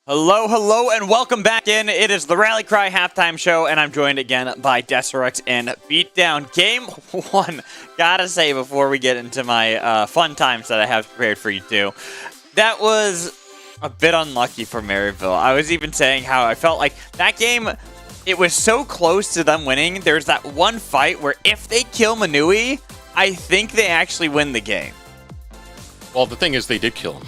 Hello, and welcome back in. It is the Rally Cry halftime show, and I'm joined again by Deserex in Beatdown. Game 1, gotta say before we get into my fun times that I have prepared for you two, that was a bit unlucky for Maryville. I was even saying how I felt like that game, it was so close to them winning. There's that one fight where if they kill Manui, I think they actually win the game. Well, the thing is, they did kill him.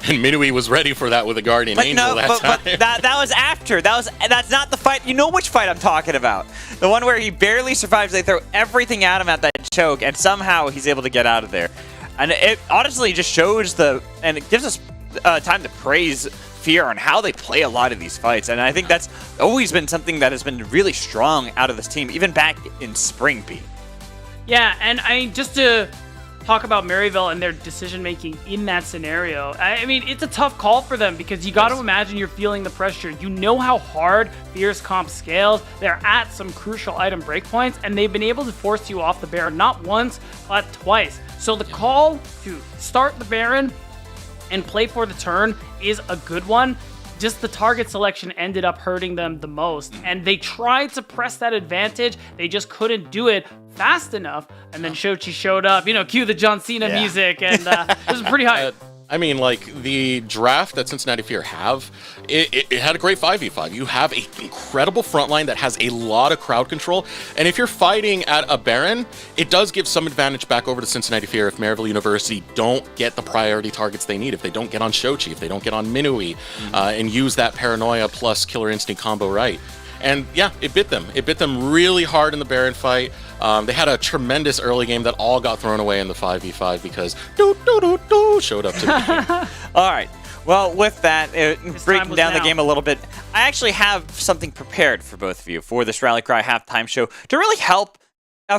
And Minui was ready for that with a Guardian Angel that time. But that was after. That's not the fight. You know which fight I'm talking about. The one where he barely survives. They throw everything at him at that choke, and somehow he's able to get out of there. And it honestly just shows and it gives us time to praise Fear on how they play a lot of these fights. And I think that's always been something that has been really strong out of this team, even back in spring, Pete. Yeah, and I mean, just to talk about Maryville and their decision-making in that scenario. I mean, it's a tough call for them because you got to imagine you're feeling the pressure. You know how hard Fear's comp scales. They're at some crucial item breakpoints, and they've been able to force you off the Baron not once, but twice. So the call to start the Baron and play for the turn is a good one. Just the target selection ended up hurting them the most. And they tried to press that advantage. They just couldn't do it fast enough. And then Shochi showed up, cue the John Cena music. And it was pretty high. I mean, like, the draft that Cincinnati Fear have, it had a great 5v5. You have an incredible front line that has a lot of crowd control. And if you're fighting at a Baron, it does give some advantage back over to Cincinnati Fear if Maryville University don't get the priority targets they need. If they don't get on Shochi, if they don't get on Minui, and use that Paranoia plus Killer Instinct combo right. And yeah, it bit them. It bit them really hard in the Baron fight. They had a tremendous early game that all got thrown away in the 5v5 because showed up to the All right. Well, with that, breaking down the game a little bit, I actually have something prepared for both of you for this Rally Cry halftime show to really help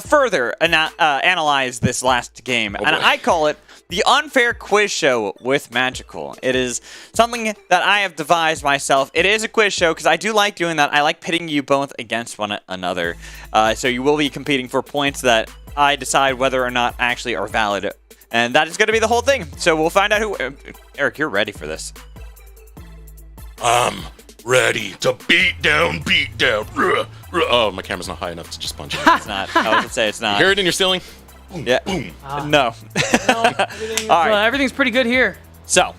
further analyze this last game. And I call it the Unfair Quiz Show with Magical. It is something that I have devised myself. It is a quiz show because I do like doing that. I like pitting you both against one another. So you will be competing for points that I decide whether or not actually are valid. And that is going to be the whole thing. So we'll find out who... Eric, you're ready for this. I'm ready to beat down. Oh, my camera's not high enough to just punch it. It's not. I was going to say it's not. You hear it in your ceiling? Yeah. No. Everything's pretty good here. So,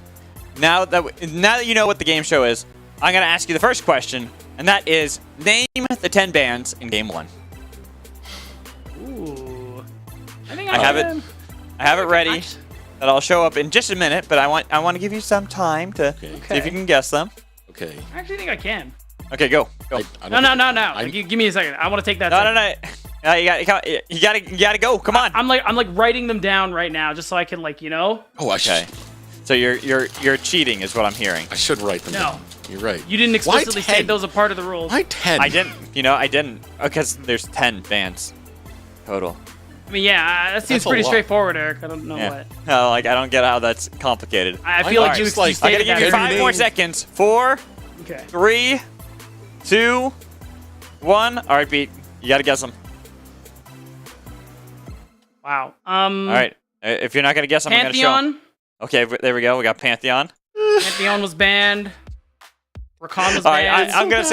now that you know what the game show is, I'm going to ask you the first question, and that is, name the 10 bands in Game 1. Ooh. I have it ready. That'll show up in just a minute, but I want to give you some time to see if you can guess them. Okay. I actually think I can. Okay, go. No. Give me a second. I want to take that. No. You gotta go. Come on. I'm like writing them down right now, just so I can Oh, okay. So you're cheating, is what I'm hearing. I should write them down. You're right. You didn't explicitly say those are part of the rules. Why 10? I didn't. Because there's 10 bands total. I mean, yeah, that seems pretty straightforward, Eric. I don't know what. No, I don't get how that's complicated. I feel like you stated I'm gonna give you 5 more seconds. 4, 3, 2, 1. All right, Pete. You gotta guess them. Wow. All right. If you're not gonna guess them, I'm gonna show them. Okay, there we go. We got Pantheon. Pantheon was banned. Rakan was banned. I'm gonna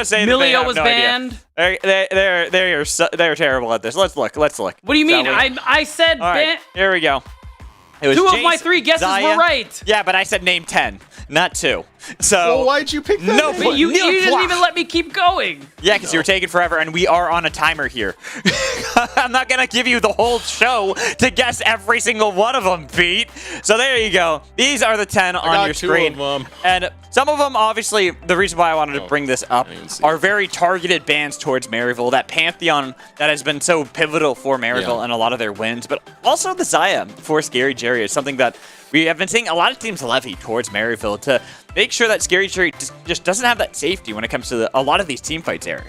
say Milio was banned. They're terrible at this. Let's look. What do you mean? I said ban. Here we go. It was 2 Jace, of my 3 guesses were right. Yeah, but I said name 10, not 2. So well, why'd you pick that? No, but you didn't even let me keep going. Yeah, because you were taking forever, and we are on a timer here. I'm not going to give you the whole show to guess every single one of them, Pete. So there you go. These are the 10 on your screen. 2 of them. And some of them, obviously, the reason why I wanted to bring this up are very targeted bans towards Maryville. That Pantheon that has been so pivotal for Maryville and a lot of their wins. But also the Zaya for Scary Jerry is something that we have been seeing a lot of teams levy towards Maryville to make sure that Scary Jerry just doesn't have that safety when it comes to a lot of these team fights, Eric.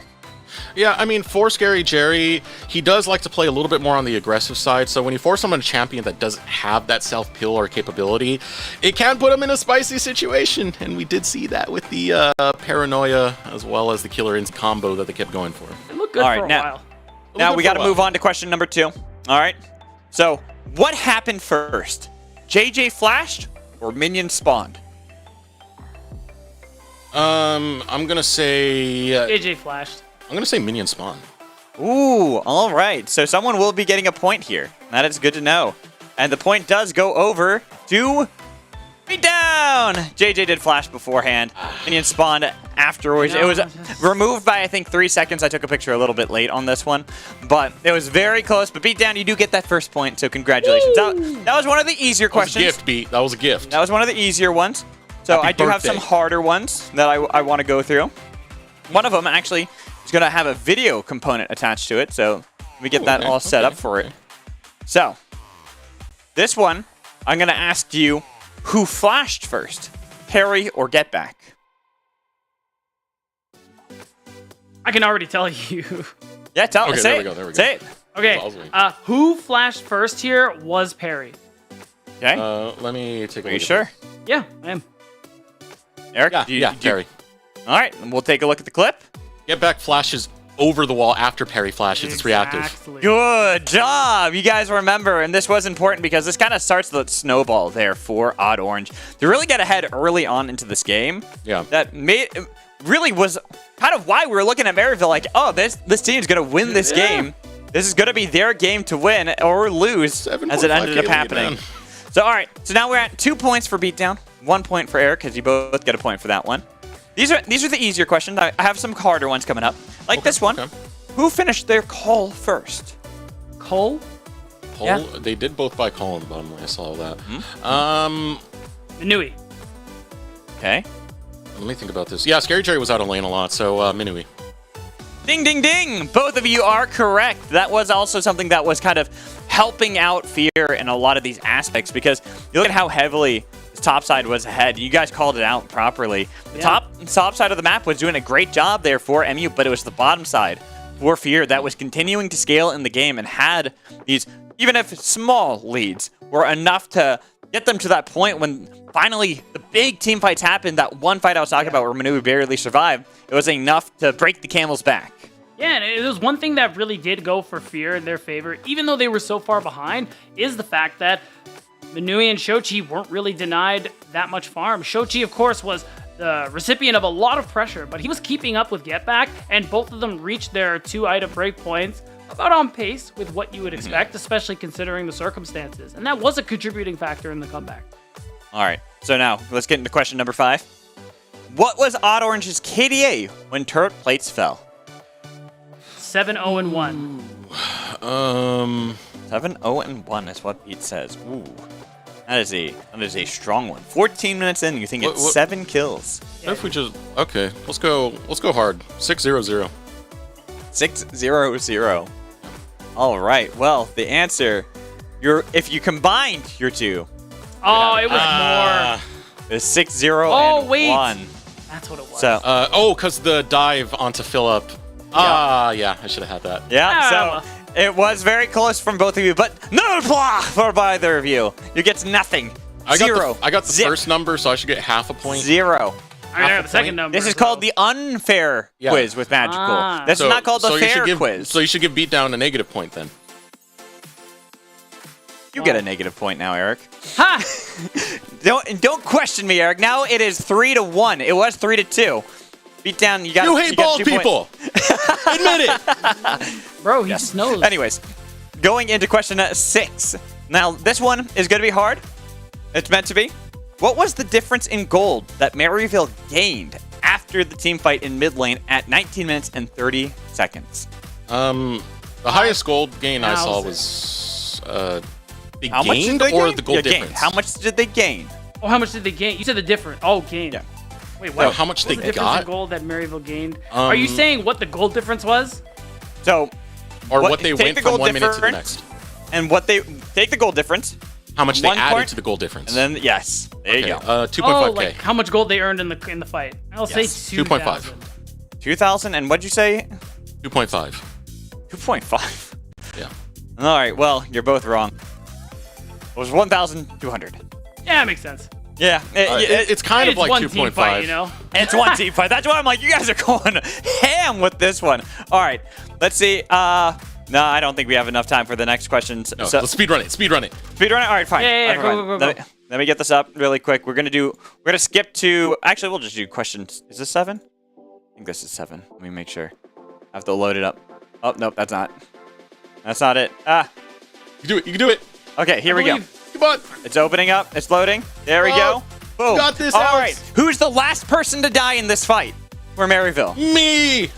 Yeah, I mean, for Scary Jerry, he does like to play a little bit more on the aggressive side, so when you force him on a champion that doesn't have that self-pill or capability, it can put him in a spicy situation, and we did see that with the Paranoia as well as the Killer Instinct combo that they kept going for. It looked good for a while. Now we got to move on to question number 2. All right, so what happened first? JJ flashed or minion spawned? I'm gonna say. JJ flashed. I'm gonna say minion spawn. Ooh, all right. So someone will be getting a point here. That is good to know. And the point does go over to Beatdown. JJ did flash beforehand. Minion spawned afterwards. It was removed by, I think, 3 seconds. I took a picture a little bit late on this one. But it was very close. But Beatdown, you do get that first point, so congratulations. That was one of the easier questions. That was a gift, Beat. That was a gift. That was one of the easier ones. So Happy I do have birthday. some harder ones that I want to go through. One of them actually is going to have a video component attached to it. So let me get that all set up for it. So this one, I'm going to ask you, who flashed first, parry or get back? I can already tell you. Yeah, Okay, say there we go. Say it. Okay, who flashed first here was Perry. Okay. Let me take a look. Are you sure? Yeah, I am. Eric? Parry. All right, and we'll take a look at the clip. Get back flashes over the wall after parry flashes. It's reactive. Exactly. Good job. You guys remember, and this was important because this kind of starts the snowball there for Odd Orange. To really get ahead early on into this game. Yeah. That really was kind of why we were looking at Maryville like, oh, this team's going to win this game. This is going to be their game to win or lose, as it ended up happening. So, all right. So now we're at 2 points for Beatdown, 1 point for Eric, because you both get a point for that one. These are the easier questions. I have some harder ones coming up, like this one. Okay. Who finished their call first? Cole? Cole? Yeah. They did both by call on the bottom. I saw that. Minui. Okay. Let me think about this. Yeah, Scary Jerry was out of lane a lot, so Minui. Ding, ding, ding! Both of you are correct. That was also something that was kind of helping out Fear in a lot of these aspects, because you look at how heavily the top side was ahead. You guys called it out properly. The top side of the map was doing a great job there for MU, but it was the bottom side for Fear that was continuing to scale in the game and had these, even if small leads, were enough to get them to that point when finally the big team fights happened. That one fight I was talking about where Manu barely survived, it was enough to break the camel's back. Yeah, and it was one thing that really did go for Fear in their favor, even though they were so far behind, is the fact that Minui and Shochi weren't really denied that much farm. Shochi, of course, was the recipient of a lot of pressure, but he was keeping up with Get Back, and both of them reached their 2-item breakpoints about on pace with what you would expect, especially considering the circumstances. And that was a contributing factor in the comeback. All right, so now let's get into question number 5. What was Odd Orange's KDA when turret plates fell? 7-0-1. 7-0-1 is what Pete says. Ooh, that is a strong one. 14 minutes in, you think it's 7 kills. What if we just let's go hard. 6-0-0. 6-0-0. All right. Well, the answer, if you combined your two. Oh, it was more. It was 6-0 oh, and wait. 1. That's what it was. So, because the dive onto Phillip. Yeah, I should have had that. Yeah, so it was very close from both of you, but no blah for either of you. You get nothing. Zero. I got the first number, so I should get half a point. 0. I got the second number. This is called the unfair quiz with Magical. This is not called the fair quiz. So you should give Beatdown a negative point then. You get a negative point now, Eric. Ha! Don't question me, Eric. Now it is 3-1. It was 3-2. Beatdown, you got. You hate bald people. Admit it, bro. He snows. Anyways, going into question 6. Now this one is going to be hard. It's meant to be. What was the difference in gold that Maryville gained after the team fight in mid lane at 19 minutes and 30 seconds? The highest gold gain I saw was the How much did they or gain? the gold difference. How much did they gain? Oh, how much did they gain? You said the difference. Oh, gain. Yeah. Wait, what? No, how much what they was the difference got? in gold that Maryville gained? Are you saying what the gold difference was? So, or what they went from 1 minute to the next? And what they take the gold difference. How much they added to the gold difference? And then yes, there you go. 2.5K. Oh, like how much gold they earned in the fight? I'll say 2.5. 2,000, and what'd you say? 2.5. 2.5. Yeah. All right. Well, you're both wrong. It was 1,200. Yeah, that makes sense. Yeah, it's kind of like 2.5. Fight, you know? It's one team fight. That's why I'm like, you guys are going ham with this one. All right, let's see. No, I don't think we have enough time for the next questions. No, let's speedrun it. Speedrun it. Speedrun it? All right, fine. Yeah, Fine. go. let me get this up really quick. We're gonna skip to. Actually, we'll just do questions. Is this 7? I think this is 7. Let me make sure. I have to load it up. Oh nope, that's not. That's not it. Ah. You can do it. You can do it. Okay, here we go. Come on. It's opening up. It's loading. There we go. Boom. Got this. All Alex. right. Who's the last person to die in this fight for Maryville? Me.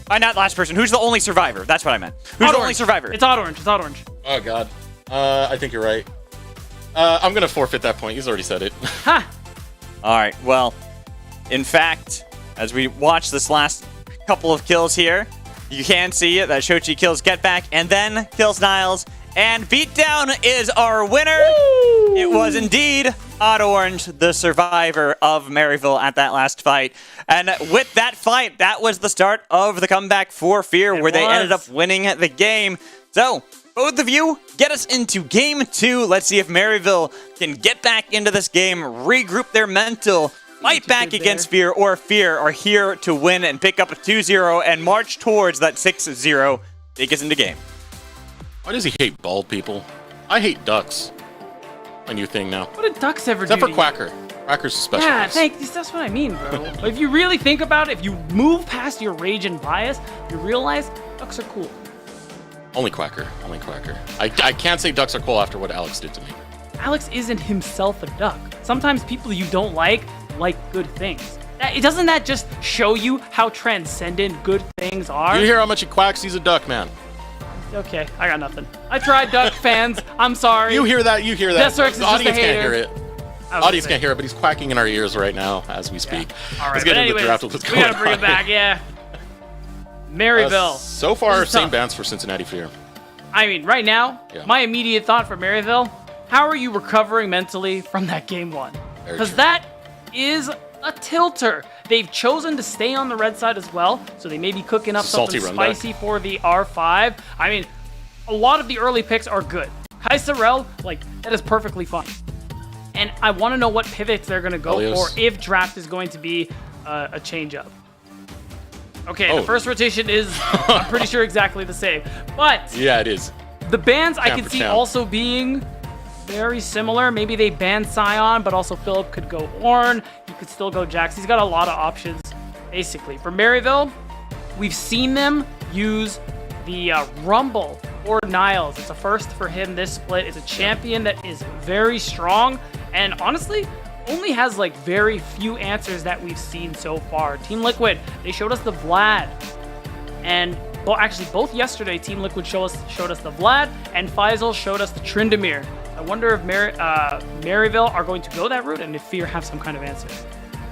Not last person. Who's the only survivor? That's what I meant. Who's the only survivor? It's Odd Orange. It's Odd Orange. Oh God. I think you're right. I'm gonna forfeit that point. He's already said it. Ha! All right. Well, in fact, as we watch this last couple of kills here, you can see that Shochi kills Get Back and then kills Niles. And Beatdown is our winner. Woo! It was indeed Odd Orange, the survivor of Maryville at that last fight. And with that fight, that was the start of the comeback for Fear, where they ended up winning the game. So, both of you, get us into Game 2. Let's see if Maryville can get back into this game, regroup their mental, fight back against Fear, or Fear are here to win and pick up a 2-0 and march towards that 6-0. Take us into game. Why does he hate bald people? I hate ducks. My new thing now. What did ducks ever do? Except for Quacker. Quacker's special. Yeah, that's what I mean, bro. If you really think about it, if you move past your rage and bias, you realize ducks are cool. Only Quacker. Only Quacker. I can't say ducks are cool after what Alex did to me. Alex isn't himself a duck. Sometimes people you don't like good things. Doesn't that just show you how transcendent good things are? You hear how much he quacks? He's a duck, man. Okay, I got nothing. I tried, duck fans. I'm sorry. You hear that? You hear that? Deathworks is The audience just a hater. can't hear it. Audience can't hear it, but he's quacking in our ears right now as we speak. All right, Let's but get into anyways, the draft of what's we going gotta bring on. it back, yeah. Maryville. So far, This is same tough. bans for Cincinnati Fear. I mean, right now, Yeah. my immediate thought for Maryville, how are you recovering mentally from that game 1? Very Because true. that is a tilter. They've chosen to stay on the red side as well, so they may be cooking up Salty something runback. spicy for the R5. I mean, a lot of the early picks are good. Kaisarel, that is perfectly fine. And I want to know what pivots they're going to go Helios. for if draft is going to be a change-up. Okay, Oh. the first rotation is, I'm pretty sure, exactly the same. But Yeah, it is. the bans I Champ can for see champ. also being very similar. Maybe they ban Scion, but also Philip could go Ornn. He could still go Jax. He's got a lot of options, basically. For Maryville, we've seen them use the Rumble or Niles. It's a first for him this split. It's a champion that is very strong and honestly only has very few answers that we've seen so far. Team Liquid, they showed us the Vlad. And actually both yesterday, Team Liquid showed us the Vlad and Faisal showed us the Tryndamere. I wonder if Maryville are going to go that route and if Fear have some kind of answer.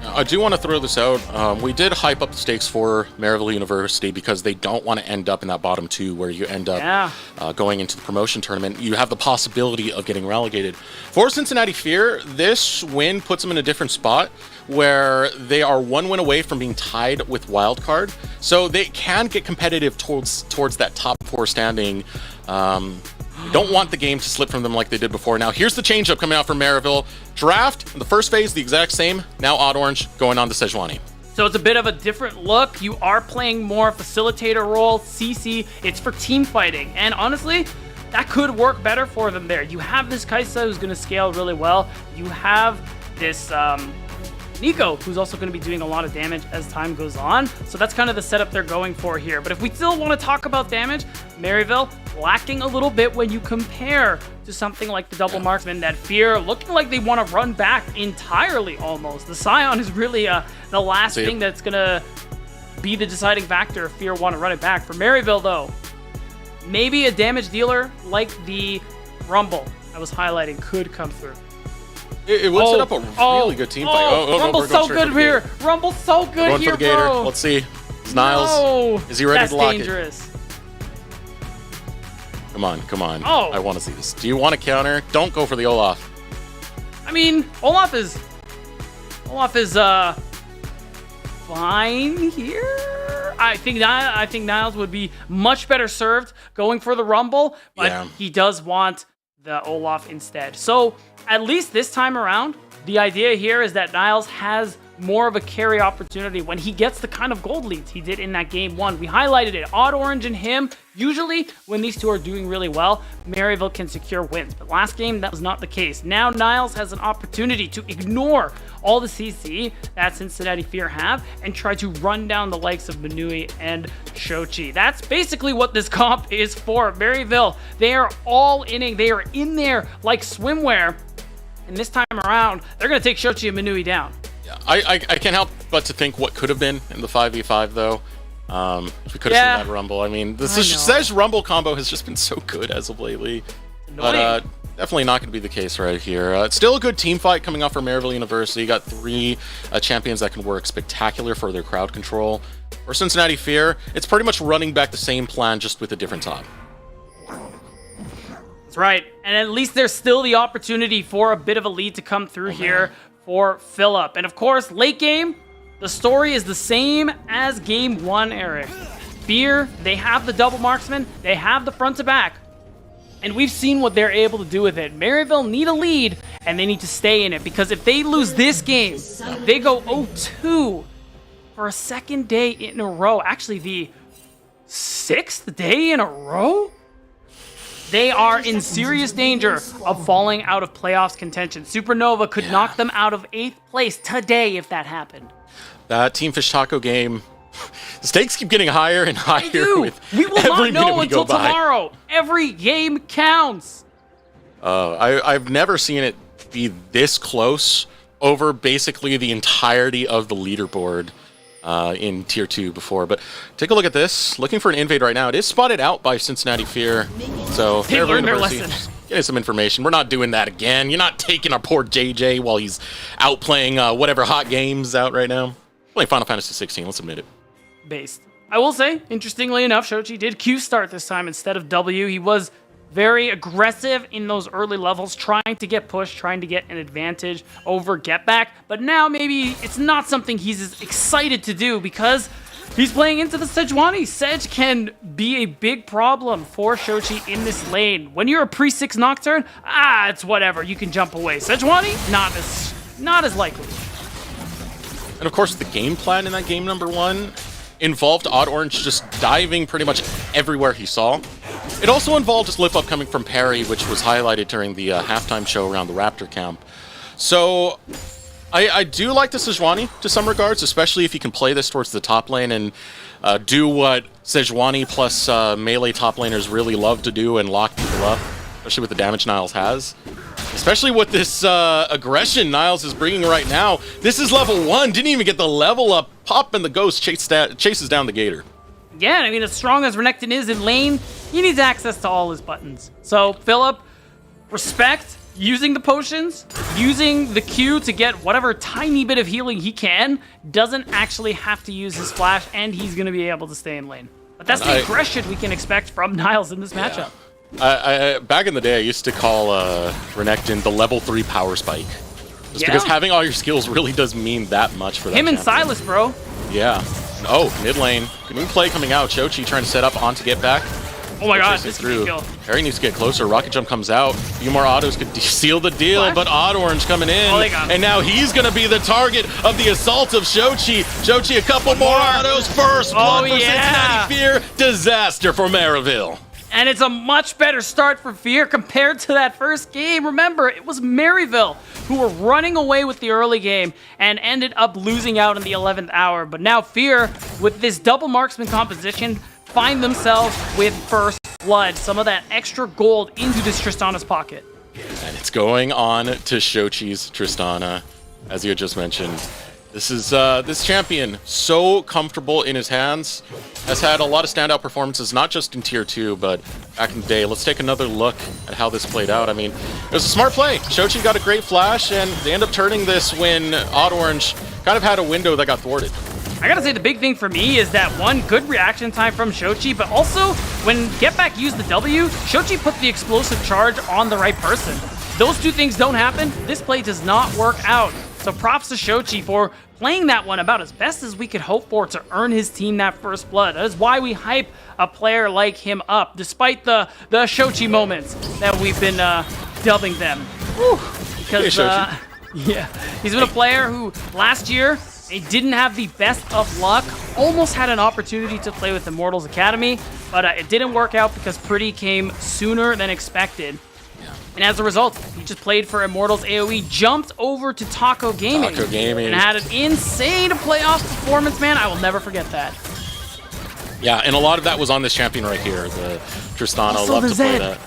I do want to throw this out. We did hype up the stakes for Maryville University because they don't want to end up in that bottom 2 where you end up going into the promotion tournament. You have the possibility of getting relegated. For Cincinnati Fear, this win puts them in a different spot where they are 1 win away from being tied with Wildcard. So they can get competitive towards that top 4 standing. We don't want the game to slip from them like they did before. Now, here's the changeup coming out from Maryville. Draft, in the first phase, the exact same. Now Odd Orange going on to Sejuani. So it's a bit of a different look. You are playing more facilitator role, CC. It's for team fighting. And honestly, that could work better for them there. You have this Kaisa who's going to scale really well. You have this Nico, who's also going to be doing a lot of damage as time goes on. So that's kind of the setup they're going for here. But if we still want to talk about damage, Maryville lacking a little bit when you compare to something like the double marksman that Fear looking like they want to run back entirely almost. The Scion is really the last thing that's going to be the deciding factor if Fear want to run it back. For Maryville, though, maybe a damage dealer like the Rumble I was highlighting could come through. It would set up a really good team fight. Rumble's so good here. Rumble's so good here, bro. Let's see. Is Niles, No. is he ready to lock dangerous. it? Come on, come on. Oh. I want to see this. Do you want to counter? Don't go for the Olaf. I mean, Olaf is fine here. I think Niles would be much better served going for the Rumble, but he does want the Olaf instead. So at least this time around, The idea here is that Niles has more of a carry opportunity when he gets the kind of gold leads he did in that game 1. We highlighted it. Odd Orange and him, usually when these two are doing really well, Maryville can secure wins. But last game, that was not the case. Now Niles has an opportunity to ignore all the CC that Cincinnati Fear have and try to run down the likes of Manui and Shochi. That's basically what this comp is for. Maryville, they are all inning. They are in there like swimwear. And this time around, they're going to take Shochi and Manui down. I can't help but to think what could have been in the 5v5 though. If we could have seen that Rumble. I mean, the Sej Rumble combo has just been so good as of lately. But definitely not going to be the case right here. It's still a good team fight coming off from Maryville University. You got 3 champions that can work spectacular for their crowd control. For Cincinnati Fear, it's pretty much running back the same plan, just with a different time. That's right. And at least there's still the opportunity for a bit of a lead to come through here for Phillip. And of course, late game, the story is the same as game 1, Eric. Fear, they have the double marksman, they have the front to back. And we've seen what they're able to do with it. Maryville need a lead, and they need to stay in it, because if they lose this game, they go 0-2 for a second day in a row. Actually, the 6th day in a row? They are in serious danger of falling out of playoffs contention. Supernova could knock them out of 8th place today if that happened. That Team Fish Taco game, the stakes keep getting higher and higher with we will every not know minute until tomorrow. Every game counts. I've never seen it be this close over basically the entirety of the leaderboard in Tier 2 before. But take a look at this. Looking for an invade right now. It is spotted out by Cincinnati Fear. So they learned their lesson. Getting some information. We're not doing that again. You're not taking our poor JJ while he's out playing whatever hot games out right now. Playing Final Fantasy 16, let's admit it. Based. I will say, interestingly enough, Shochi did Q start this time instead of W. He was very aggressive in those early levels, trying to get pushed, trying to get an advantage over Get Back. But now maybe it's not something he's as excited to do because he's playing into the Sejuani. Sej can be a big problem for Shochi in this lane. When you're a pre-6 Nocturne, it's whatever. You can jump away. Sejuani, not as likely. And of course, the game plan in that game number 1 involved Odd Orange just diving pretty much everywhere he saw. It also involved a slip-up coming from Perry, which was highlighted during the halftime show around the Raptor camp. So I do like the Sejuani to some regards, especially if you can play this towards the top lane and do what Sejuani plus melee top laners really love to do and lock people up, especially with the damage Niles has. Especially with this aggression Niles is bringing right now. This is level 1, didn't even get the level up. Pop and the Ghost chases down the Gator. Yeah, I mean, as strong as Renekton is in lane, he needs access to all his buttons. So, Phillip, respect using the potions, using the Q to get whatever tiny bit of healing he can, doesn't actually have to use his flash, and he's going to be able to stay in lane. But that's the aggression we can expect from Niles in this matchup. Back in the day, I used to call Renekton the level 3 power spike. Just because having all your skills really does mean that much for that Him and champion. Silas, bro. Yeah. Oh, mid lane. Good play coming out. Shochi trying to set up on to Get Back. Oh my god, this could kill. Perry needs to get closer. Rocket Jump comes out. A few more autos could seal the deal, but Odd Orange coming in. And now he's going to be the target of the assault of Shochi. Shochi, a couple more autos. First blood for Cincinnati Fear. Disaster for Maryville. And it's a much better start for Fear compared to that first game. Remember, it was Maryville who were running away with the early game and ended up losing out in the 11th hour. But now Fear, with this double marksman composition, find themselves with first blood. Some of that extra gold into this Tristana's pocket. And it's going on to Shochi's Tristana, as you had just mentioned. This is this champion, so comfortable in his hands, has had a lot of standout performances, not just in Tier 2, but back in the day. Let's take another look at how this played out. I mean, it was a smart play. Shochi got a great flash, and they end up turning this when Odd Orange kind of had a window that got thwarted. I gotta say, the big thing for me is that one, good reaction time from Shochi, but also, when Get Back used the W, Shochi put the explosive charge on the right person. Those two things don't happen, this play does not work out. So props to Shochi for playing that one about as best as we could hope for to earn his team that first blood. That is why we hype a player like him up, despite the Shochi moments that we've been dubbing them. Whew. Because Yeah, he's been a player who last year he didn't have the best of luck, almost had an opportunity to play with Immortals Academy, but it didn't work out because Pretty came sooner than expected. And as a result, he just played for Immortals AoE, jumped over to Taco Gaming, and had an insane playoff performance, man. I will never forget that. Yeah, and a lot of that was on this champion right here, the Tristana. Also Love the to play Zed. that.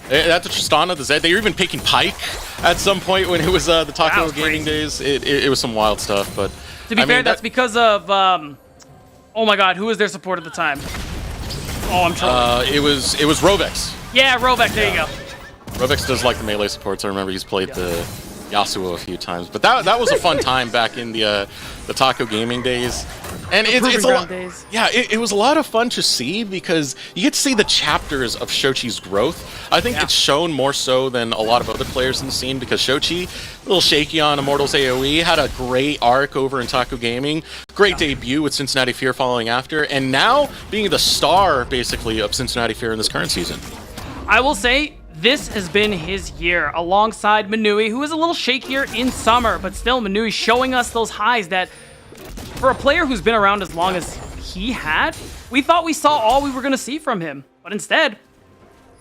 That's the Tristana, the Zed. They were even picking Pike at some point when it was the Taco was Gaming crazy. days. It was some wild stuff, but To be fair, that's because of, oh my god, who was their support at the time? Oh, I'm trolling. it was Rovex. Yeah, Rovek, there you go. Rovex does like the melee supports. I remember he's played the Yasuo a few times, but that was a fun time back in the Taco Gaming days. And it's a lot. Yeah, it was a lot of fun to see because you get to see the chapters of Shochi's growth. I think it's shown more so than a lot of other players in the scene because Shochi, a little shaky on Immortals AoE, had a great arc over in Taco Gaming, great debut with Cincinnati Fear following after, and now being the star basically of Cincinnati Fear in this current season. I will say, this has been his year, alongside Manui, who is a little shakier in summer, but still Manui showing us those highs that, for a player who's been around as long as he had, we thought we saw all we were going to see from him. But instead,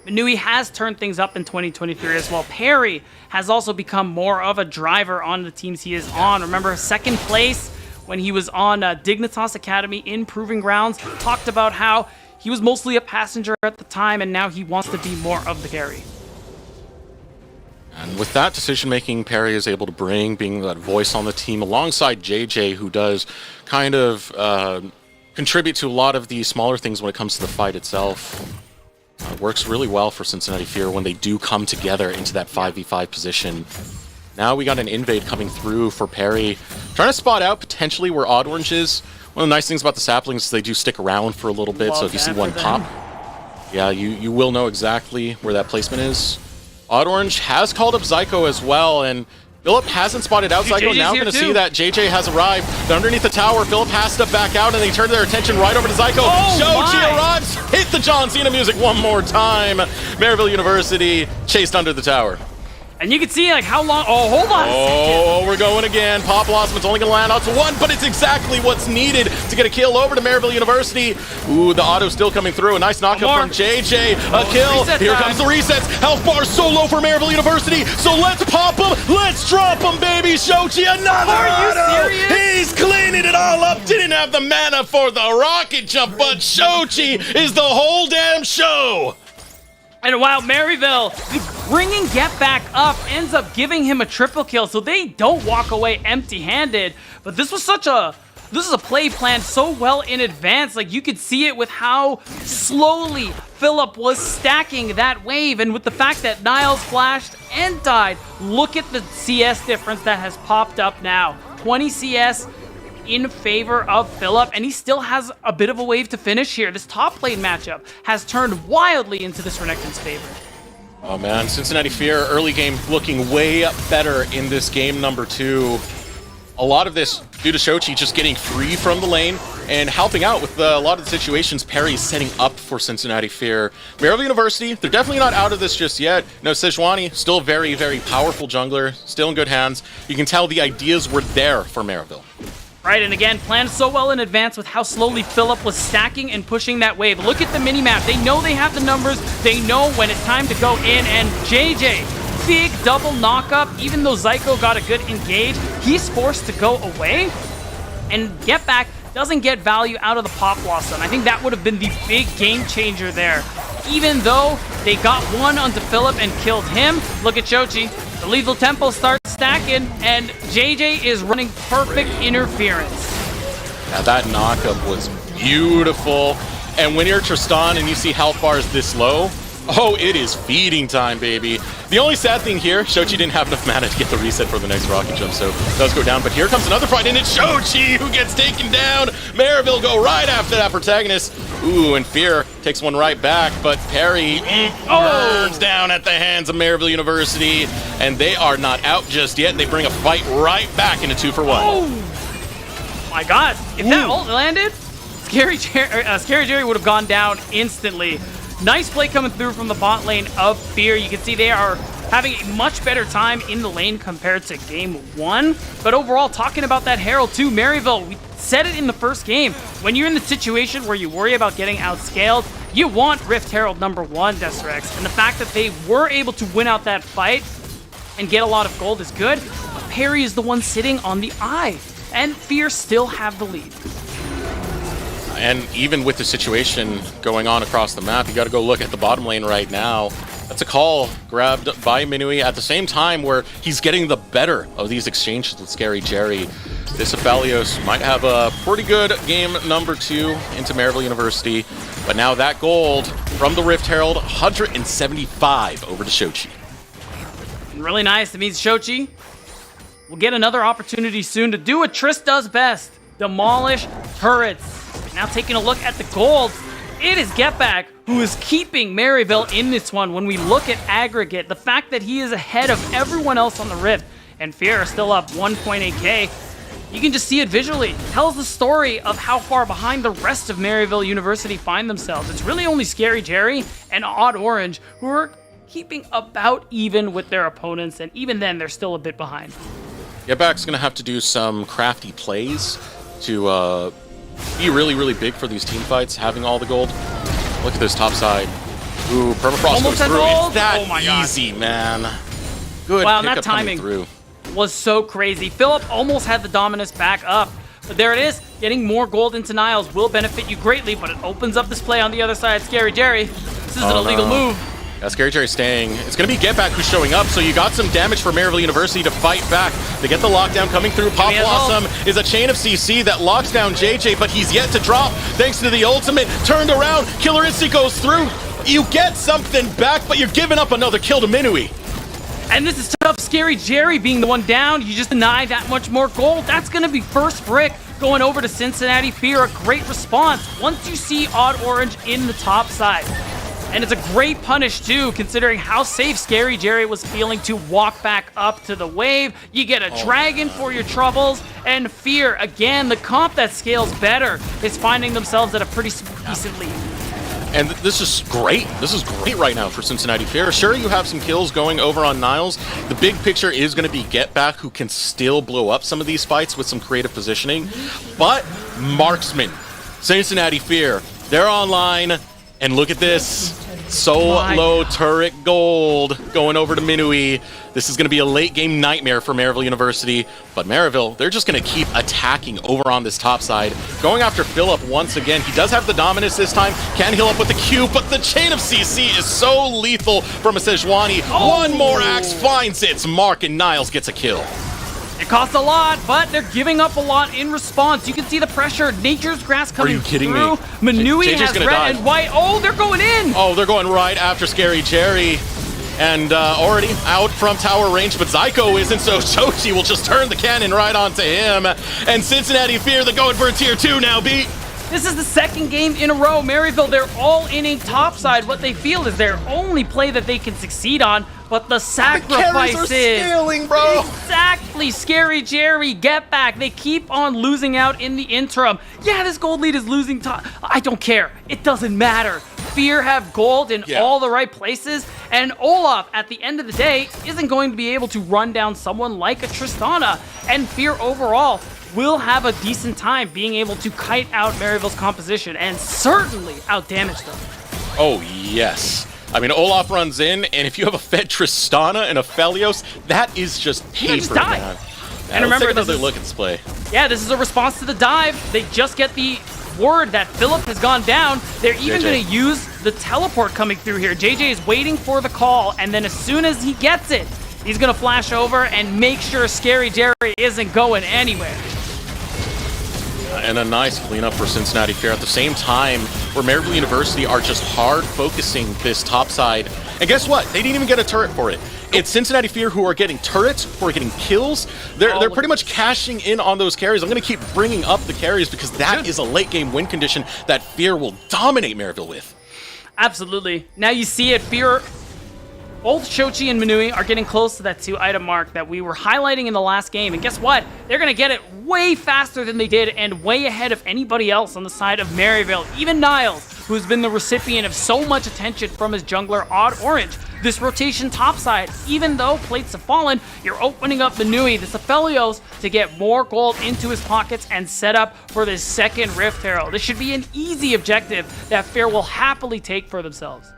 Manui has turned things up in 2023 as well. Perry has also become more of a driver on the teams he is on. Remember, second place when he was on Dignitas Academy in Proving Grounds, talked about how he was mostly a passenger at the time, and now he wants to be more of the carry. And with that decision-making Perry is able to bring, being that voice on the team, alongside JJ, who does kind of contribute to a lot of the smaller things when it comes to the fight itself. Works really well for Cincinnati Fear when they do come together into that 5v5 position. Now we got an invade coming through for Perry, trying to spot out potentially where Odd Orange is. One of the nice things about the saplings is they do stick around for a little bit, so if you see one pop, yeah, you will know exactly where that placement is. Odd Orange has called up Zyko as well, and Philip hasn't spotted out Zyko. JJ's Now going to see that JJ has arrived. They're underneath the tower. Philip has to back out, and they turn their attention right over to Zyko. Shochi arrives. Hit the John Cena music one more time. Maryville University chased under the tower. And you can see like how long. Oh, hold on. Oh, we're going again. Pop Blossom's only going to land out to one, but it's exactly what's needed to get a kill over to Maryville University. Ooh, the auto still coming through. A nice knockup from JJ. A kill. Here comes the resets. Health bar so low for Maryville University. So let's pop him. Let's drop him, baby. Shochi, another auto. Are you serious? He's cleaning it all up. Didn't have the mana for the rocket jump, but Shochi is the whole damn show. And while Maryville, bringing Get Back up, ends up giving him a triple kill, so they don't walk away empty-handed. But this is a play planned so well in advance. Like, you could see it with how slowly Philip was stacking that wave, and with the fact that Niles flashed and died, look at the CS difference that has popped up now. 20 CS in favor of Philip, and he still has a bit of a wave to finish here. This top lane matchup has turned wildly into this Renekton's favor. Oh man, Cincinnati Fear early game looking way better in this game number 2. A lot of this due to Shochi just getting free from the lane and helping out with a lot of the situations Perry's setting up for Cincinnati Fear. Maryville University, they're definitely not out of this just yet. No, Sejuani, still a very, very powerful jungler, still in good hands. You can tell the ideas were there for Maryville. Right, and again, planned so well in advance with how slowly Philip was stacking and pushing that wave. Look at the minimap. They know they have the numbers. They know when it's time to go in, and JJ, big double knockup. Even though Zyko got a good engage, he's forced to go away, and Get Back doesn't get value out of the Pop Blossom. I think that would have been the big game changer there. Even though they got one onto Philip and killed him, look at Shochi. The lethal tempo starts stacking, and JJ is running perfect interference. Now that knockup was beautiful. And when you're Tristan and you see health bars this low, oh, it is feeding time, baby. The only sad thing here, Shochi didn't have enough mana to get the reset for the next rocket jump, so it does go down. But here comes another fight, and it's Shochi who gets taken down. Maryville go right after that protagonist. Ooh, and Fear takes one right back, but Perry burns down at the hands of Maryville University, and they are not out just yet. They bring a fight right back into 2-for-1. Oh my god, if that ult landed, Scary Jerry would have gone down instantly. Nice play coming through from the bot lane of Fear. You can see they are having a much better time in the lane compared to game 1. But overall, talking about that Herald too, Maryville, we said it in the first game. When you're in the situation where you worry about getting outscaled, you want Rift Herald number 1, Deserex. And the fact that they were able to win out that fight and get a lot of gold is good. But Perry is the one sitting on the eye, and Fear still have the lead. And even with the situation going on across the map, you got to go look at the bottom lane right now. That's a call grabbed by Minui at the same time where he's getting the better of these exchanges with Scary Jerry. This Aphelios might have a pretty good game number 2 into Maryville University, but now that gold from the Rift Herald, 175 over to Shochi. Really nice. That means Shochi will get another opportunity soon to do what Triss does best, demolish turrets. Now taking a look at the gold, it is Getback who is keeping Maryville in this one. When we look at aggregate, the fact that he is ahead of everyone else on the Rift, and Fear are still up 1.8k, you can just see it visually. It tells the story of how far behind the rest of Maryville University find themselves. It's really only Scary Jerry and Odd Orange who are keeping about even with their opponents, and even then, they're still a bit behind. Getback's going to have to do some crafty plays to be really, really big for these team fights, having all the gold. Look at this top side. Ooh, Permafrost goes through. It's that easy, man. Good wow, pickup that timing through. Was so crazy. Philip almost had the Dominus back up, but there it is. Getting more gold into Niles will benefit you greatly, but it opens up this play on the other side. Scary Jerry, this is an illegal move. Yeah, Scary Jerry staying. It's going to be Getback who's showing up, so you got some damage for Maryville University to fight back. They get the lockdown coming through. Pop Blossom is a chain of CC that locks down JJ, but he's yet to drop thanks to the ultimate. Turned around, Killer Instinct goes through. You get something back, but you're giving up another kill to Minui. And this is tough. Scary Jerry being the one down. You just deny that much more gold. That's going to be first brick going over to Cincinnati Fear. A great response once you see Odd Orange in the top side. And it's a great punish, too, considering how safe Scary Jerry was feeling to walk back up to the wave. You get a dragon for your troubles, and Fear, again, the comp that scales better, is finding themselves at a pretty decent lead. And this is great. This is great right now for Cincinnati Fear. Sure, you have some kills going over on Niles. The big picture is going to be Getback, who can still blow up some of these fights with some creative positioning. But Marksman, Cincinnati Fear, they're online. And look at this. Solo turret gold going over to Minui. This is going to be a late game nightmare for Maryville University. But Maryville, they're just going to keep attacking over on this top side. Going after Philip once again. He does have the dominance this time. Can heal up with the Q, but the chain of CC is so lethal from a Sejuani. One more axe finds its mark, and Niles gets a kill. It costs a lot, but they're giving up a lot in response. You can see the pressure. Nature's Grass coming through. Are you kidding me? Minui has red and white. Oh, they're going in. Oh, they're going right after Scary Jerry. And already out from tower range, but Zyko isn't, so Shochi will just turn the cannon right onto him. And Cincinnati Fear, they're going for a tier 2 now, B. This is the second game in a row. Maryville, they're all inning topside. What they feel is their only play that they can succeed on, but the sacrifice is scaling, bro. Exactly. Scary Jerry, get back. They keep on losing out in the interim. Yeah, this gold lead is losing top. I don't care. It doesn't matter. Fear have gold in all the right places, and Olaf, at the end of the day, isn't going to be able to run down someone like a Tristana, and Fear overall will have a decent time being able to kite out Maryville's composition and certainly outdamage them. Oh, yes. I mean, Olaf runs in, and if you have a fed Tristana and a Aphelios, that is just paper, just die. man. And remember, let's take another look at this play. Yeah, this is a response to the dive. They just get the word that Philip has gone down. They're even going to use the teleport coming through here. JJ is waiting for the call, and then as soon as he gets it, he's going to flash over and make sure Scary Jerry isn't going anywhere. And a nice cleanup for Cincinnati Fear at the same time where Maryville University are just hard focusing this top side. And guess what? They didn't even get a turret for it. It's Cincinnati Fear who are getting turrets, who are getting kills. They're pretty much cashing in on those carries. I'm going to keep bringing up the carries because that is a late game win condition that Fear will dominate Maryville with. Absolutely. Now you see it. Fear, both Shochi and Minui are getting close to that 2-item mark that we were highlighting in the last game. And guess what? They're going to get it way faster than they did and way ahead of anybody else on the side of Maryville. Even Niles, who's been the recipient of so much attention from his jungler, Odd Orange. This rotation topside, even though plates have fallen, you're opening up Minui, this Aphelios, to get more gold into his pockets and set up for this second Rift Herald. This should be an easy objective that Fair will happily take for themselves.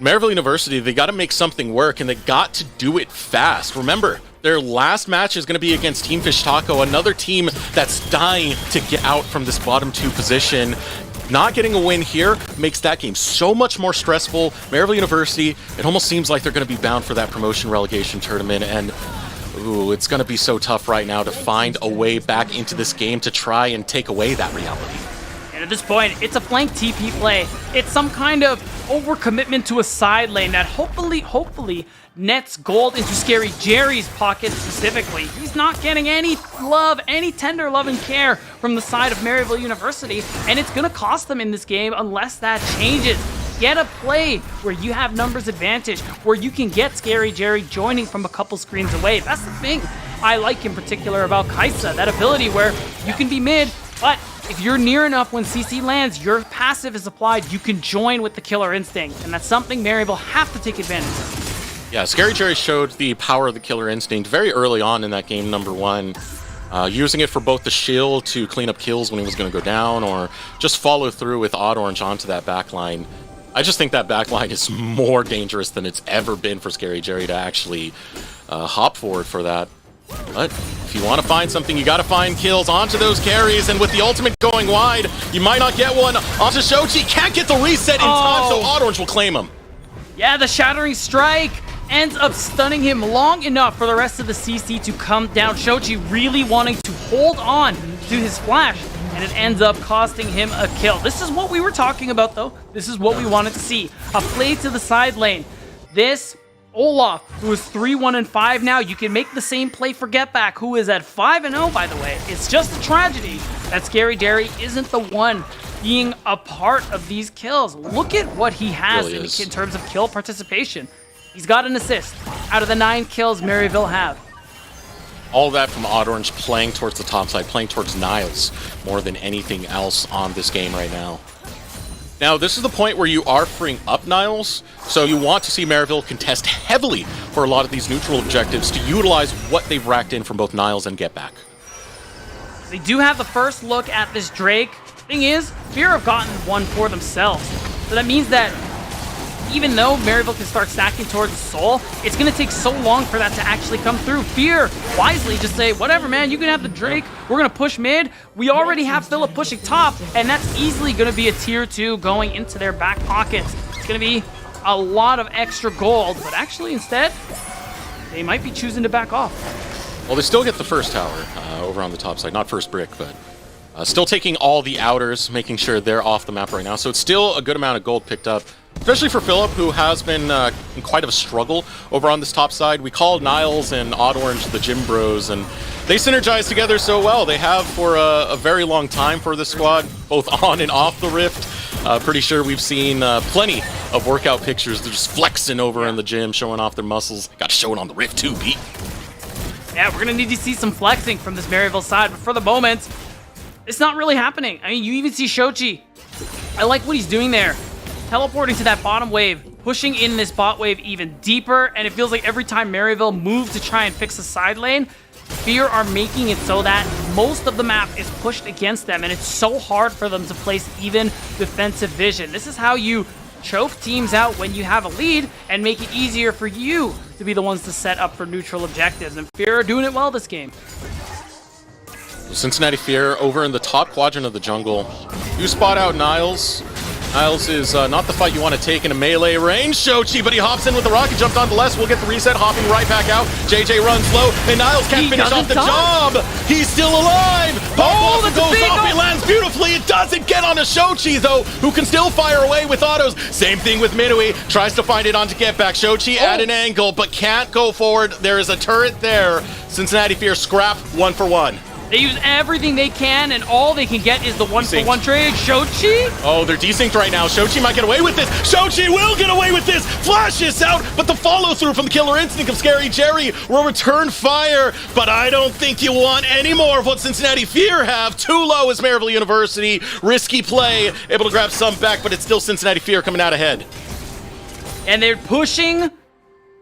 Maryville University, they got to make something work, and they got to do it fast. Remember, their last match is going to be against Team Fish Taco, another team that's dying to get out from this bottom 2 position. Not getting a win here makes that game so much more stressful. Maryville University, it almost seems like they're going to be bound for that promotion relegation tournament, and ooh, it's going to be so tough right now to find a way back into this game to try and take away that reality. And at this point, it's a flank TP play. It's some kind of overcommitment to a side lane that hopefully nets gold into Scary Jerry's pocket specifically. He's not getting any love, any tender love and care from the side of Maryville University, and it's gonna cost them in this game unless that changes. Get a play where you have numbers advantage, where you can get Scary Jerry joining from a couple screens away. That's the thing I like in particular about Kaisa, that ability where you can be mid, but if you're near enough when CC lands, your passive is applied, you can join with the killer instinct, and that's something Maryville have to take advantage of. Yeah, Scary Jerry showed the power of the killer instinct very early on in that game number 1, using it for both the shield to clean up kills when he was going to go down, or just follow through with Odd Orange onto that backline. I just think that backline is more dangerous than it's ever been for Scary Jerry to actually hop forward for that. But if you want to find something, you got to find kills onto those carries, and with the ultimate going wide, you might not get one onto Shochi. Can't get the reset in time, so Odd Orange will claim him. Yeah, the Shattering Strike ends up stunning him long enough for the rest of the CC to come down. Shochi really wanting to hold on to his flash, and it ends up costing him a kill. This is what we were talking about, though. This is what we wanted to see. A play to the side lane. This Olaf, who is 3-1-5 now, you can make the same play for Getback, who is at 5-0, by the way. It's just a tragedy that Scary Jerry isn't the one being a part of these kills. Look at what he has Really in terms of kill participation. He's got an assist out of the 9 kills Maryville have. All that from Odd Orange playing towards the top side, playing towards Niles more than anything else on this game right now. Now, this is the point where you are freeing up Niles, so you want to see Maryville contest heavily for a lot of these neutral objectives to utilize what they've racked in from both Niles and Getback. They do have the first look at this Drake. Thing is, Fear have gotten one for themselves. So that means that even though Maryville can start stacking towards Soul, it's going to take so long for that to actually come through. Fear wisely just say, whatever, man, you can have the Drake. We're going to push mid. We already have Philip pushing top, and that's easily going to be a tier 2 going into their back pockets. It's going to be a lot of extra gold, but actually instead, they might be choosing to back off. Well, they still get the first tower over on the top side. Not first brick, but still taking all the outers, making sure they're off the map right now. So it's still a good amount of gold picked up, especially for Philip, who has been in quite of a struggle over on this top side. We called Niles and Odd Orange the Gym Bros, and they synergize together so well. They have for a very long time for this squad, both on and off the Rift. Pretty sure we've seen plenty of workout pictures. They're just flexing over in the gym, showing off their muscles. Got to show it on the Rift too, Pete. Yeah, we're going to need to see some flexing from this Maryville side, but for the moment, it's not really happening. I mean, you even see Shochi. I like what he's doing there. Teleporting to that bottom wave, pushing in this bot wave even deeper, and it feels like every time Maryville moves to try and fix the side lane, Fear are making it so that most of the map is pushed against them, and it's so hard for them to place even defensive vision. This is how you choke teams out when you have a lead and make it easier for you to be the ones to set up for neutral objectives, and Fear are doing it well this game. Cincinnati Fear over in the top quadrant of the jungle. You spot out Niles. Niles is not the fight you want to take in a melee range. Shochi, but he hops in with the rocket, jumped onto Les, will get the reset, hopping right back out. JJ runs low, and Niles can't finish off the job. He's still alive. Pop goes off, he lands beautifully. It doesn't get onto Shochi, though, who can still fire away with autos. Same thing with Minui, tries to find it onto Getback. Shochi at an angle, but can't go forward. There is a turret there. Cincinnati Fear scrap 1 for 1. They use everything they can, and all they can get is the one-for-one trade. Shochi? Oh, they're desynced right now. Shochi might get away with this. Shochi will get away with this. Flash is out, but the follow-through from the killer instinct of Scary Jerry will return fire. But I don't think you want any more of what Cincinnati Fear have. Too low is Maryville University. Risky play, able to grab some back, but it's still Cincinnati Fear coming out ahead. And they're pushing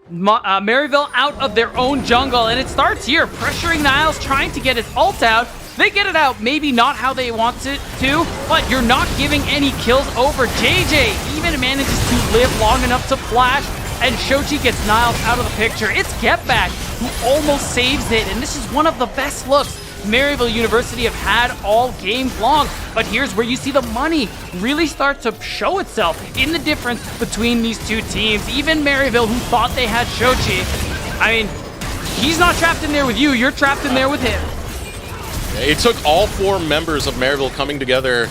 Maryville out of their own jungle, and it starts here, pressuring Niles, trying to get his ult out. They get it out, maybe not how they want it to, but you're not giving any kills over. JJ even manages to live long enough to flash, and Shochi gets Niles out of the picture. It's Getback who almost saves it, and this is one of the best looks Maryville University have had all game long. But here's where you see the money really start to show itself in the difference between these two teams. Even Maryville, who thought they had Shochi, I mean, he's not trapped in there with you, you're trapped in there with him. It took all 4 members of Maryville coming together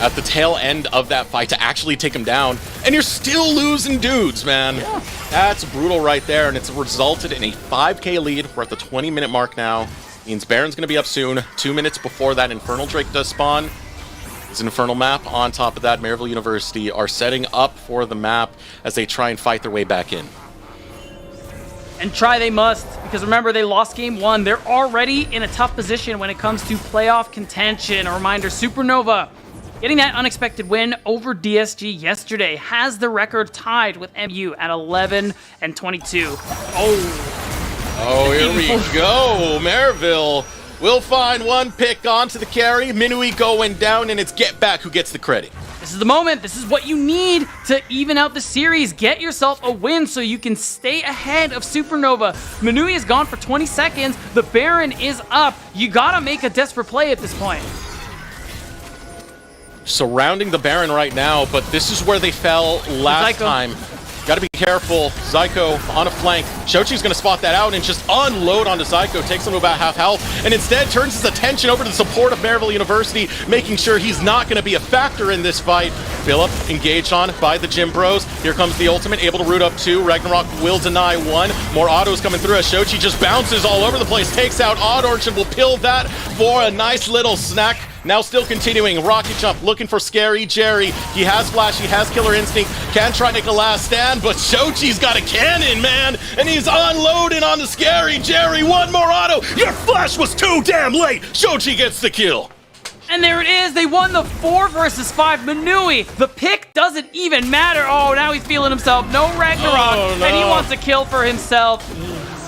at the tail end of that fight to actually take him down, and you're still losing dudes, man. Yeah. That's brutal right there, and it's resulted in a 5K lead. We're at the 20-minute mark now. Means Baron's going to be up soon. 2 minutes before that Infernal Drake does spawn. It's an Infernal map. On top of that, Maryville University are setting up for the map as they try and fight their way back in. And try they must, because remember, they lost game 1. They're already in a tough position when it comes to playoff contention. A reminder, Supernova getting that unexpected win over DSG yesterday has the record tied with MU at 11-22. Oh, here we go. Maryville will find one pick onto the carry. Minui going down, and it's Getback who gets the credit. This is the moment. This is what you need to even out the series. Get yourself a win so you can stay ahead of Supernova. Minui is gone for 20 seconds. The Baron is up. You gotta make a desperate play at this point. Surrounding the Baron right now, but this is where they fell last time. Gotta be careful. Zyko on a flank. Shochi's gonna spot that out and just unload onto Zyko, takes him to about half health, and instead turns his attention over to the support of Maryville University, making sure he's not gonna be a factor in this fight. Philip engaged on by the Gym Bros. Here comes the ultimate, able to root up 2. Ragnarok will deny 1. More autos coming through as Shochi just bounces all over the place, takes out Odd Orch and will pill that for a nice little snack. Now still continuing, Rocket Jump looking for Scary Jerry. He has Flash, he has Killer Instinct, can try to make a last stand, but Shochi's got a cannon, man, and he's unloading on the Scary Jerry. One more auto, your Flash was too damn late. Shochi gets the kill. And there it is, they won the 4 versus 5. Minui, the pick doesn't even matter. Oh, now he's feeling himself, no Ragnarok, and he wants a kill for himself.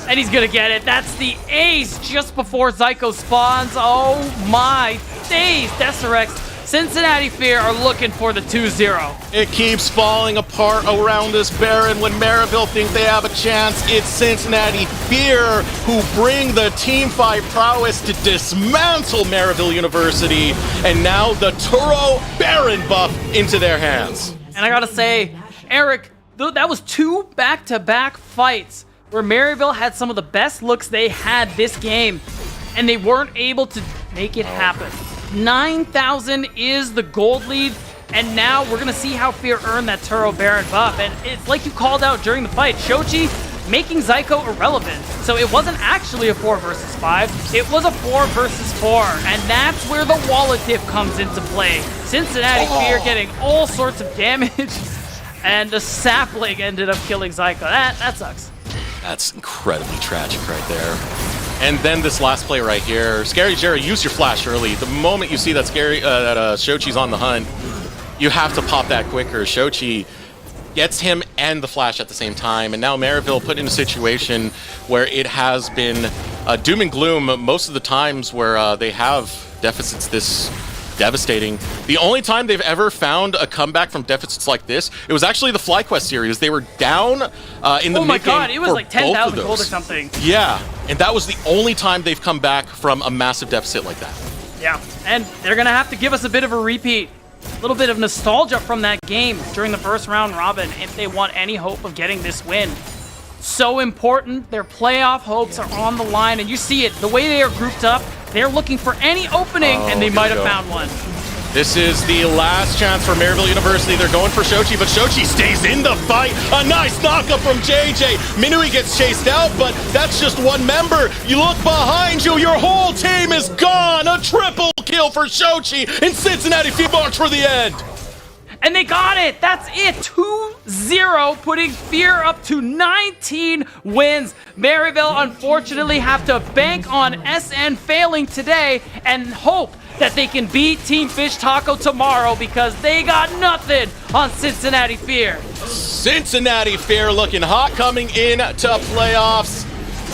And he's gonna get it. That's the ace just before Zyko spawns. Oh my days, Deserex. Cincinnati Fear are looking for the 2-0. It keeps falling apart around this Baron. When Maryville think they have a chance, it's Cincinnati Fear who bring the teamfight prowess to dismantle Maryville University. And now the Turo Baron buff into their hands. And I gotta say, Eric, that was 2 back-to-back fights where Maryville had some of the best looks they had this game, and they weren't able to make it happen. 9,000 is the gold lead, and now we're going to see how Fear earned that Turo Baron buff. And it's like you called out during the fight, Shochi making Zyko irrelevant. So it wasn't actually a 4 versus 5, it was a 4 versus 4, and that's where the wallet dip comes into play. Cincinnati Fear getting all sorts of damage, and the sapling ended up killing Zyko. That sucks. That's incredibly tragic right there. And then this last play right here. Scary Jerry, use your flash early. The moment you see that Shochi's on the hunt, you have to pop that quicker. Shochi gets him and the flash at the same time. And now Maryville put in a situation where it has been doom and gloom most of the times where they have deficits this devastating. The only time they've ever found a comeback from deficits like this, it was actually the FlyQuest series. They were down in the mid-game. Oh my god, it was like 10,000 gold or something. Yeah, and that was the only time they've come back from a massive deficit like that. Yeah, and they're gonna have to give us a bit of a repeat. A little bit of nostalgia from that game during the first round robin if they want any hope of getting this win. So important, their playoff hopes are on the line, and you see it, the way they are grouped up, they're looking for any opening, and they might have found one. This is the last chance for Maryville University. They're going for Shochi, but Shochi stays in the fight. A nice knockup from JJ. Minui gets chased out, but that's just one member. You look behind you, your whole team is gone. A triple kill for Shochi, and Cincinnati Fear march for the end. And they got it! That's it! 2-0, putting Fear up to 19 wins. Maryville unfortunately have to bank on SN failing today and hope that they can beat Team Fish Taco tomorrow because they got nothing on Cincinnati Fear. Cincinnati Fear looking hot coming in to playoffs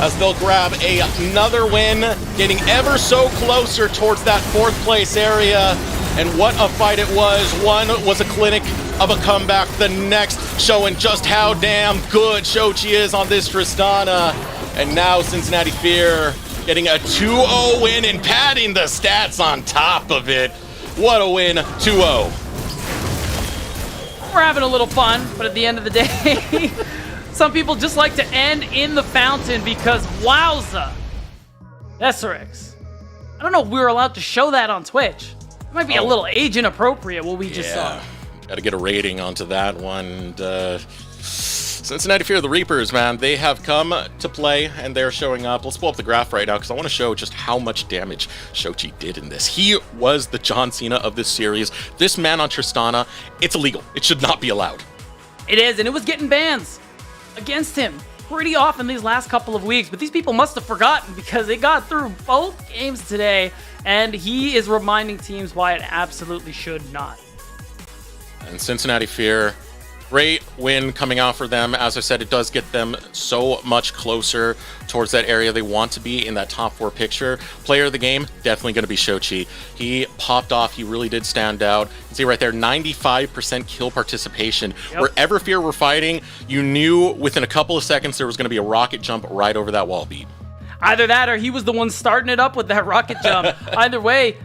as they'll grab another win, getting ever so closer towards that 4th place area. And what a fight it was. One was a clinic of a comeback. The next showing just how damn good Shochi is on this Tristana. And now Cincinnati Fear getting a 2-0 win and padding the stats on top of it. What a win, 2-0. We're having a little fun, but at the end of the day, some people just like to end in the fountain because wowza. SRX. I don't know if we were allowed to show that on Twitch. It might be a little age inappropriate what we just saw. Got to get a rating onto that one. Cincinnati Fear, the Reapers, man, they have come to play and they're showing up. Let's pull up the graph right now because I want to show just how much damage Shochi did in this. He was the John Cena of this series. This man on Tristana, it's illegal. It should not be allowed. It is, and it was getting bans against him pretty often these last couple of weeks, but these people must have forgotten because they got through both games today, and he is reminding teams why it absolutely should not. And Cincinnati Fear, great win coming out for them. As I said, it does get them so much closer towards that area they want to be in that top 4 picture. Player of the game, definitely going to be Shochi. He popped off. He really did stand out. You can see right there, 95% kill participation. Yep. Wherever Fear were fighting, you knew within a couple of seconds there was going to be a rocket jump right over that wall beat. Either that or he was the one starting it up with that rocket jump. Either way,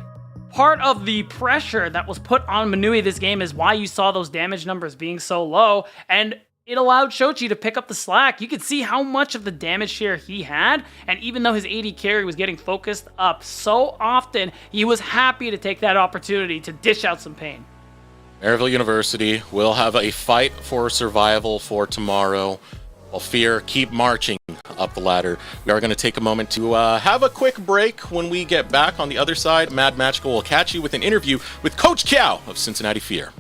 part of the pressure that was put on Minui this game is why you saw those damage numbers being so low, and it allowed Shochi to pick up the slack. You could see how much of the damage share he had, and even though his AD carry was getting focused up so often, he was happy to take that opportunity to dish out some pain. Maryville University will have a fight for survival for tomorrow. While Fear keep marching up the ladder. We are going to take a moment to have a quick break. When we get back on the other side, Mad Magical will catch you with an interview with Coach Kiao of Cincinnati Fear.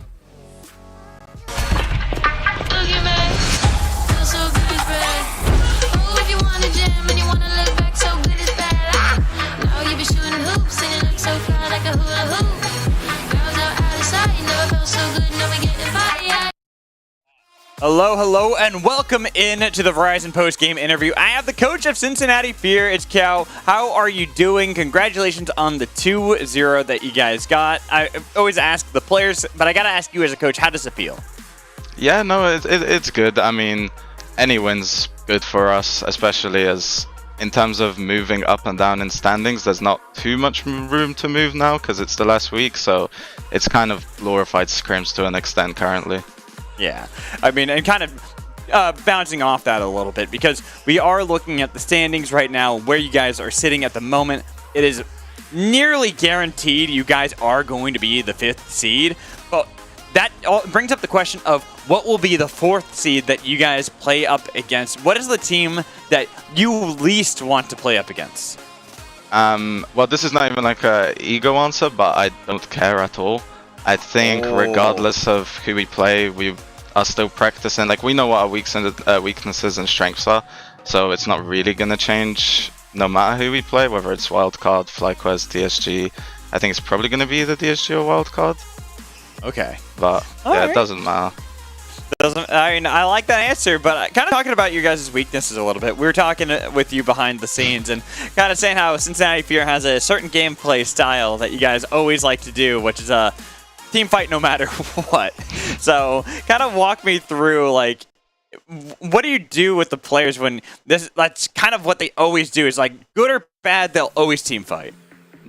Hello, and welcome in to the Verizon post-game interview. I have the coach of Cincinnati Fear. It's Kiao. How are you doing? Congratulations on the 2-0 that you guys got. I always ask the players, but I got to ask you as a coach, how does it feel? Yeah, no, it's good. I mean, any win's good for us, especially as in terms of moving up and down in standings, there's not too much room to move now because it's the last week, so it's kind of glorified scrims to an extent currently. Yeah, I mean, and kind of bouncing off that a little bit, because we are looking at the standings right now, where you guys are sitting at the moment. It is nearly guaranteed you guys are going to be the 5th seed, but that brings up the question of what will be the 4th seed that you guys play up against. What is the team that you least want to play up against? Well, this is not even like an ego answer, but I don't care at all. I think regardless of who we play, we are still practicing. Like, we know what our weaknesses and strengths are, so it's not really going to change no matter who we play, whether it's Wildcard, FlyQuest, DSG. I think it's probably going to be the DSG or Wildcard. Okay. But yeah, it doesn't matter. I mean, I like that answer, but kind of talking about your guys' weaknesses a little bit. We were talking with you behind the scenes and kind of saying how Cincinnati Fear has a certain gameplay style that you guys always like to do, which is a team fight no matter what. So kind of walk me through, like, what do you do with the players when that's kind of what they always do, is like, good or bad, they'll always team fight?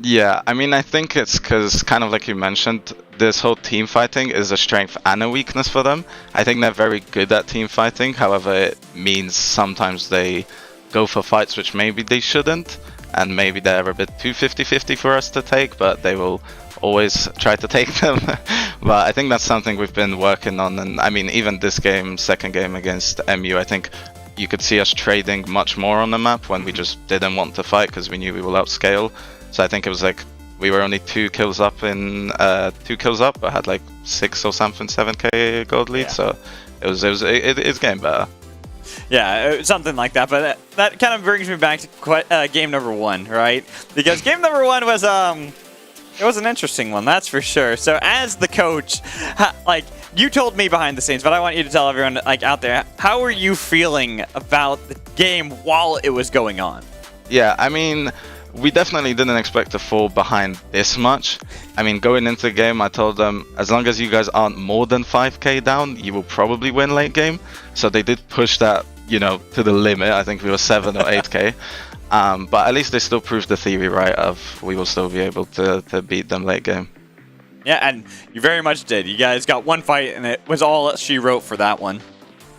Yeah, I mean, I think it's because, kind of like you mentioned, this whole team fighting is a strength and a weakness for them. I think they're very good at team fighting, however, it means sometimes they go for fights which maybe they shouldn't. and maybe they're a bit too 50-50 for us to take, but they will always try to take them. But I think that's something we've been working on, and I mean, even this game, second game against MU, I think you could see us trading much more on the map when we just didn't want to fight because we knew we will upscale. So I think it was like we were only 2 kills up, but had like 6 or something 7k gold lead. So it's getting better. Yeah, something like that. But that kind of brings me back to game number 1, right? Because game number 1 was it was an interesting one, that's for sure. So as the coach, like, you told me behind the scenes, but I want you to tell everyone, like, out there, how were you feeling about the game while it was going on? Yeah, I mean, we definitely didn't expect to fall behind this much. I mean, going into the game, I told them, as long as you guys aren't more than 5k down, you will probably win late game. So they did push that, you know, to the limit. I think we were 7 or 8k. But at least they still proved the theory right of we will still be able to beat them late game. Yeah, and you very much did. You guys got one fight, and it was all she wrote for that one.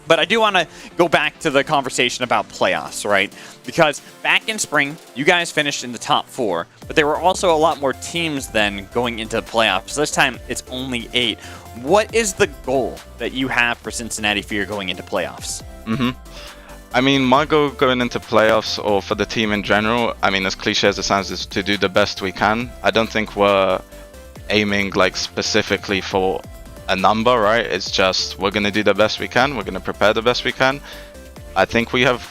But I do want to go back to the conversation about playoffs, right? Because back in spring, you guys finished in the top 4, but there were also a lot more teams then going into the playoffs. This time, it's only 8. What is the goal that you have for Cincinnati Fear going into playoffs? I mean, my goal going into playoffs, or for the team in general, I mean, as cliche as it sounds, is to do the best we can. I don't think we're aiming like specifically for a number, right? It's just we're going to do the best we can. We're going to prepare the best we can. I think we have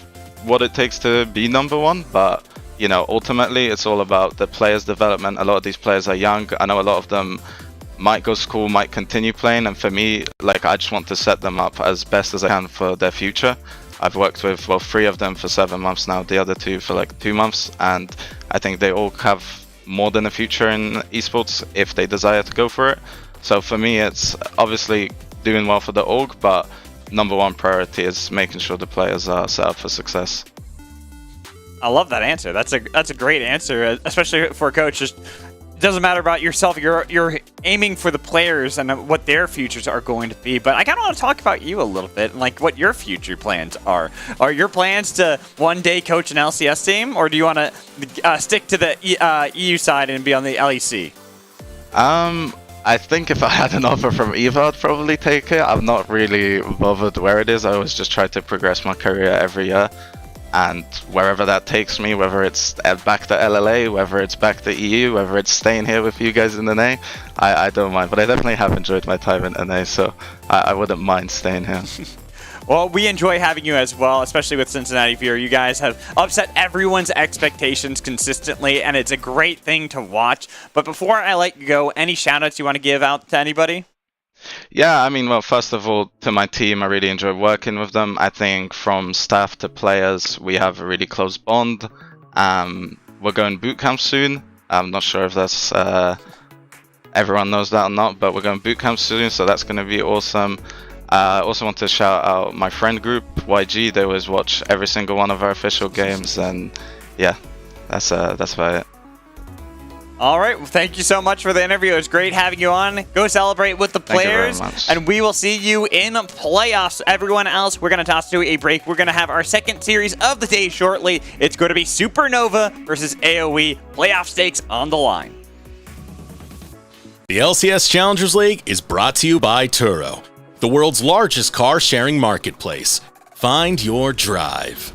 what it takes to be number 1, but, you know, ultimately it's all about the players' development. A lot of these players are young. I know a lot of them might go to school, might continue playing, and for me, like, I just want to set them up as best as I can for their future. I've worked with, well, 3 of them for 7 months now, the other 2 for like 2 months, and I think they all have more than a future in esports if they desire to go for it. So for me, it's obviously doing well for the org, but number 1 priority is making sure the players are set up for success. I love that answer. That's a great answer, especially for a coach. Just, it doesn't matter about yourself. You're aiming for the players and what their futures are going to be. But I kind of want to talk about you a little bit, and like what your future plans are. Are your plans to one day coach an LCS team, or do you want to stick to the EU side and be on the LEC? I think if I had an offer from either, I'd probably take it. I'm not really bothered where it is. I always just try to progress my career every year. And wherever that takes me, whether it's back to LLA, whether it's back to EU, whether it's staying here with you guys in the NA, I don't mind. But I definitely have enjoyed my time in NA, so I wouldn't mind staying here. Well, we enjoy having you as well, especially with Cincinnati Fear. You guys have upset everyone's expectations consistently, and it's a great thing to watch. But before I let you go, any shout-outs you want to give out to anybody? Yeah, I mean, well, first of all, to my team, I really enjoy working with them. I think from staff to players, we have a really close bond. We're going boot camp soon. I'm not sure if that's everyone knows that or not, but we're going boot camp soon, so that's going to be awesome. I also want to shout out my friend group, YG. They always watch every single one of our official games, and yeah, that's about it. All right, well, thank you so much for the interview. It was great having you on. Go celebrate with the players, and we will see you in playoffs. Everyone else, we're going to toss to a break. We're going to have our second series of the day shortly. It's going to be Supernova versus AoE. Playoff stakes on the line. The LCS Challengers League is brought to you by Turo, the world's largest car-sharing marketplace. Find your drive.